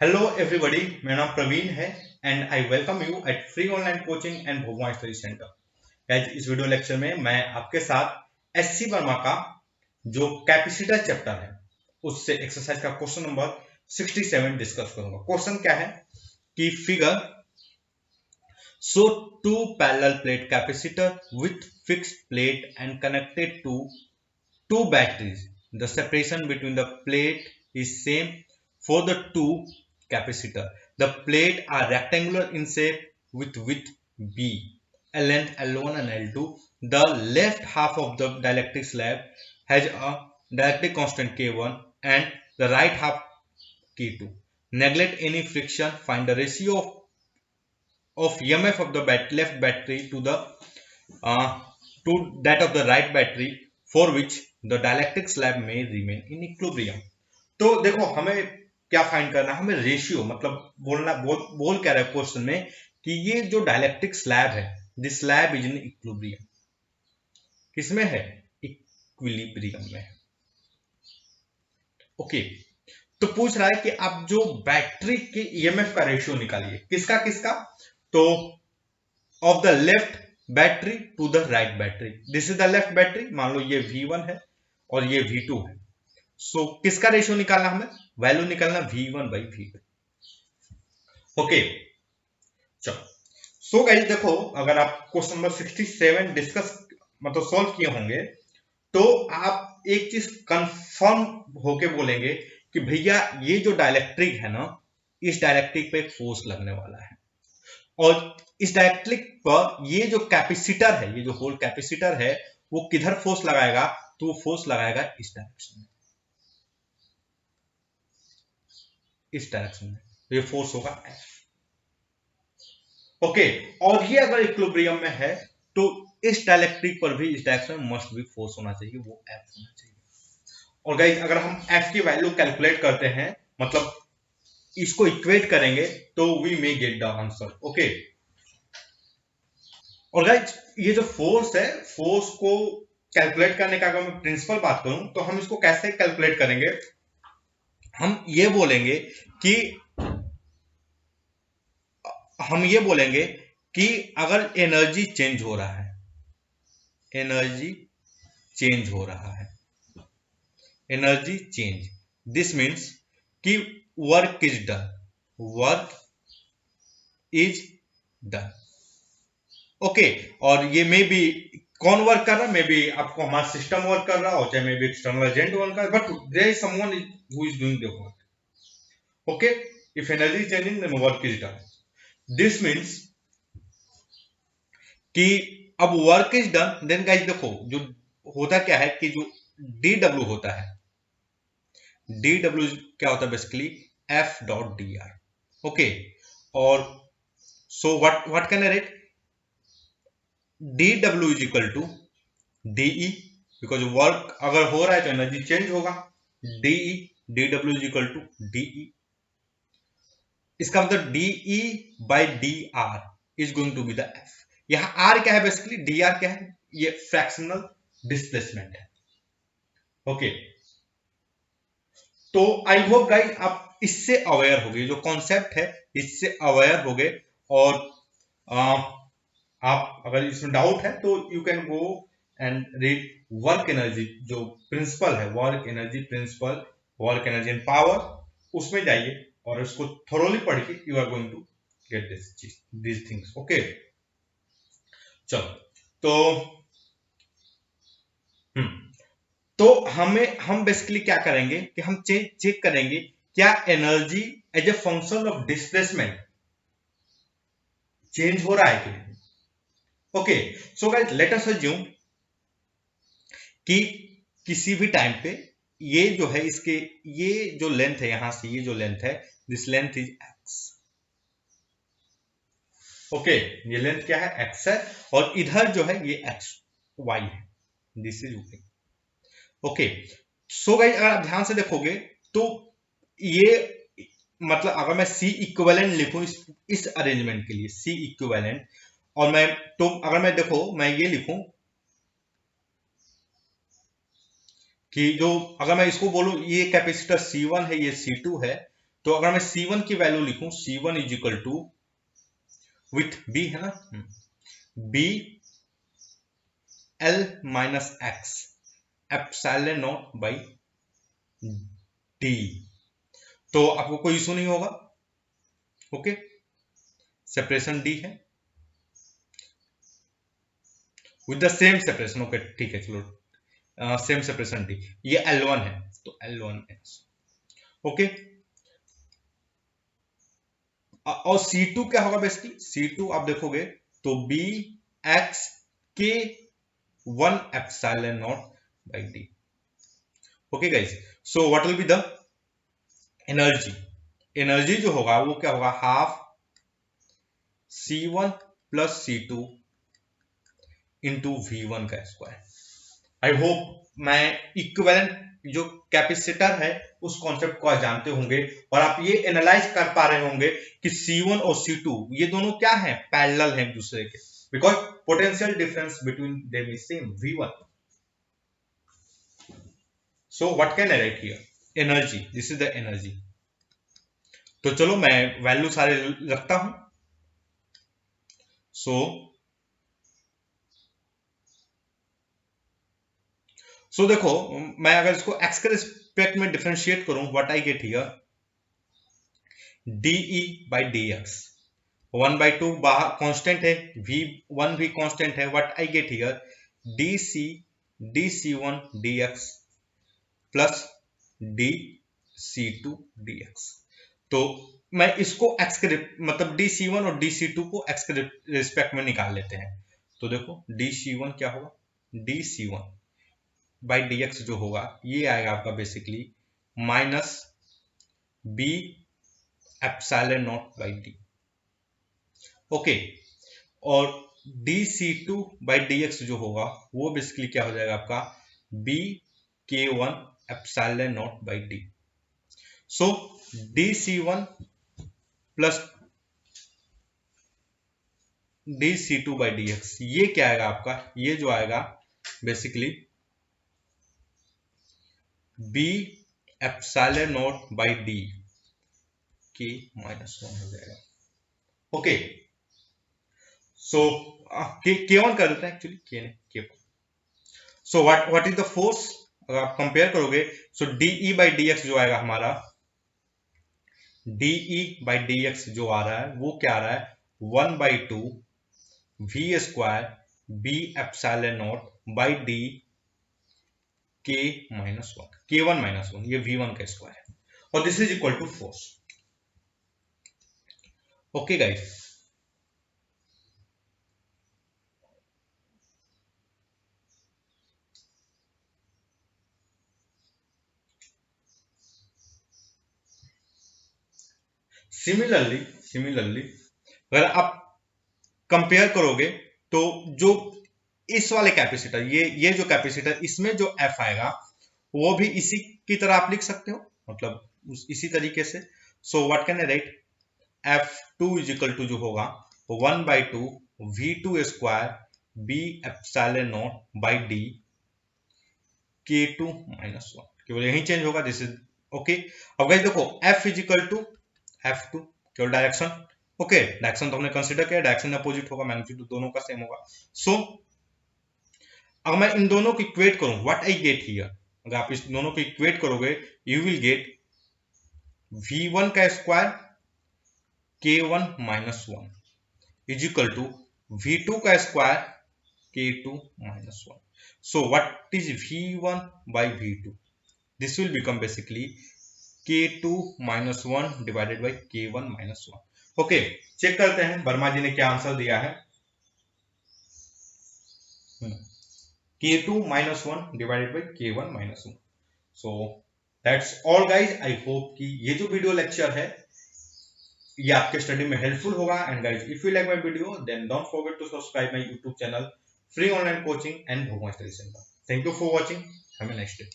Hello everybody, मेरा नाम प्रवीण है and I welcome you at free online coaching and Bhagwan study centre. Guys, इस video lecture में मैं आपके साथ एससी वर्मा का जो कैपेसिटर चैप्टर है उससे एक्सरसाइज का क्वेश्चन नंबर 67 डिस्कस करूंगा। क्वेश्चन क्या है कि figure show two parallel plate capacitor with fixed plate and connected to two batteries. The separation between the plate is same for the two capacitor. The plate are rectangular in shape with width B, a length L1 and L2. The left half of the dielectric slab has a dielectric constant K1 and the right half K2. Neglect any friction. Find the ratio of EMF of the left battery uh, to that of the right battery for which the dielectric slab may remain in equilibrium. तो देखो, हमें क्या find करना है, हमें ratio मतलब बोल क्या रहा है क्वेश्चन में कि ये जो डायलेक्ट्रिक स्लैब है, this slab is in equilibrium. किसमें है? इक्विलिब्रियम में। ओके, तो पूछ रहा है कि आप जो बैटरी के ईएमएफ का रेशियो निकालिए। किसका किसका? तो of the left battery to the right battery. This is the left battery, मान लो ये V1 है और ये V2 है। सो किसका रेशियो निकालना, हमें वैल्यू निकालना V1 बाई V2। ओके, चलो। सो गाइस देखो, अगर आप क्वेश्चन नंबर 67 डिस्कस मतलब सॉल्व किए होंगे तो आप एक चीज कंफर्म होके बोलेंगे कि भैया ये जो डायलेक्ट्रिक है ना, इस डायलेक्ट्रिक पे एक फोर्स लगने वाला है और इस डायलेक्ट्रिक पर ये जो कैपेसिटर है, ये जो होल कैपेसिटर है, वो किधर फोर्स लगाएगा? तो वो फोर्स लगाएगा इस डायरेक्शन में, इस डायरेक्शन में। तो ये फोर्स होगा F। ओके, और ये अगर इक्विलिब्रियम में है तो इस डायलेक्ट्रिक पर भी इस डायरेक्शन में मस्ट भी फोर्स होना चाहिए, वो F होना चाहिए। और गाइस, अगर हम F की वैल्यू कैलकुलेट करते हैं, मतलब इसको इक्वेट करेंगे, तो we may get the answer. Okay, और गाइस ये जो फोर्स है, फोर्स को कैलकुलेट करने का अगर मैं प्रिंसिपल बात करूं तो हम इसको कैसे कैलकुलेट करेंगे? हम ये बोलेंगे कि अगर एनर्जी चेंज हो रहा है, एनर्जी चेंज हो रहा है, एनर्जी चेंज, दिस मीन्स कि work is done, work is done. Okay, और ये मे बी कौन वर्क कर रहा है? मे बी आपको हमारा सिस्टम वर्क कर रहा हो, चाहे may be external agent work कर रहा है, but there is someone who is doing the work. Okay, if energy is changing then work is done. This means कि अब work is done, then guys देखो जो होता क्या है कि जो डी डब्ल्यू होता है, डी डब्ल्यू क्या होता है basically F dot D R. Okay, और so what can I write? D W is equal to D E, because work अगर हो रहा है तो एनर्जी चेंज होगा। D E, D W is equal to D E. इसका मतलब D E by D R is going to be the F. यहां R क्या है बेसिकली? डी आर क्या है? ये फ्रैक्शनल डिस्प्लेसमेंट है। ओके, तो आई होप गाइस आप इससे अवेयर हो गए, जो कॉन्सेप्ट है इससे अवेयर हो गए। और आप अगर इसमें डाउट है तो you can go and read work energy, जो प्रिंसिपल है work energy principle, work energy and power, उसमें जाइए और इसको थोरोली पढ़िए। You are going to get this things. Okay, चलो। तो तो हम बेसिकली क्या करेंगे कि हम चेक करेंगे क्या energy as a function of displacement change हो रहा है कि नहीं। Okay, so guys let us assume कि किसी भी टाइम पे ये जो है इसके ये जो लेंथ है, यहां से ये जो लेंथ है, this length is X. Okay, ये लेंथ क्या है? एक्स है, और इधर जो है ये एक्स वाई है, this is Y. Okay, so guys अगर आप ध्यान से देखोगे तो ये मतलब अगर मैं सी इक्विवेलेंट लिखूं इस अरेंजमेंट के लिए, सी इक्विवेलेंट, और मैं तो अगर मैं देखो मैं ये लिखूं कि जो अगर मैं इसको बोलूं ये कैपेसिटर C1 है, ये C2 है, तो अगर मैं C1 की वैल्यू लिखूं, C1 is equal to with B है ना, B L minus X epsilon not by D। तो आपको कोई इशू नहीं होगा, ओके। सेपरेशन D है with the same separation, okay ठीक है चलो, सेम सेपरेशन D, ये L1 है तो L1 है, ओके। और C2 क्या होगा बेसिकली, C2 आप देखोगे तो B X K 1 epsilon not by D, okay guys. So what will be the energy, energy जो होगा वो क्या होगा, half C1 plus C2 into V1 का स्क्वायर। आई होप मैं इक्विवेलेंट जो कैपेसिटर है उस कॉन्सेप्ट को आप जानते होंगे और आप ये एनालाइज कर पा रहे होंगे कि C1 और C2 ये दोनों क्या है, पैरेलल हैं एक दूसरे के, because potential difference between them is same V1। So what can I right here, energy, this is the energy. तो चलो मैं वैल्यू सारे रखता हूं। सो देखो, मैं अगर इसको एक्स के रिस्पेक्ट में डिफरेंशिएट करूं, what I get here, DE by DX, 1/2 बाहर कांस्टेंट है, V1 भी कांस्टेंट है, what I get here DC1 DX plus DC2 DX। तो मैं इसको x के मतलब DC1 और DC2 को x के रिस्पेक्ट में निकाल लेते हैं। तो देखो DC1 क्या होगा, DC1 बाई DX जो होगा ये आएगा आपका basically minus B epsilon not by D, okay. और DC2 बाई DX जो होगा वो बेसिकली क्या हो जाएगा आपका B K1 epsilon not by D। So DC1 plus DC2 by DX ये क्या आएगा आपका, ये जो आएगा basically B epsilon not by D के -1 हो जाएगा, ओके। सो K1 कर देते हैं actually, K1। So what is the force, अगर आप कंपेयर करोगे सो DE बाई DX जो आएगा हमारा, DE बाई DX जो आ रहा है वो क्या आ रहा है, 1/2 V square B epsilon not by D K -1, K1 -1, ये V1 का स्क्वायर है और this is equal to force, okay guys. Similarly अगर आप कंपेयर करोगे तो जो इस वाले कैपेसिटर, ये जो कैपेसिटर इसमें जो F आएगा वो भी इसी की तरह आप लिख सकते हो, मतलब इसी तरीके से। So what can I write, F2 is equal to जो होगा 1/2 V2 square B epsilon not by D K2 -1, केवल यही चेंज होगा, दिस इज ओके। अब गाइस देखो F is equal to F2, केवल डायरेक्शन, ओके डायरेक्शन तो हमने कंसीडर किया, डायरेक्शन अपोजिट होगा, मैग्नीट्यूड दोनों का सेम होगा। सो अगर मैं इन दोनों को इक्वेट करूं, व्हाट आई गेट हियर, अगर आप इस दोनों को इक्वेट करोगे यू विल गेट V1 का square K1 -1 is equal to V2 का square K2 -1। So what is V1 by V2? This will become basically K2 -1 divided by K1 -1। Okay, check करते हैं वर्मा जी ने क्या आंसर दिया है। K2 -1 divided by K1 -1। So that's all guys, I hope कि ये जो वीडियो लेक्चर है ये आपके स्टडी में हेल्पफुल होगा। And guys if you like my video then don't forget to subscribe my YouTube channel free online coaching and Bhogwa study centre. Thank you for watching. Have a nice day.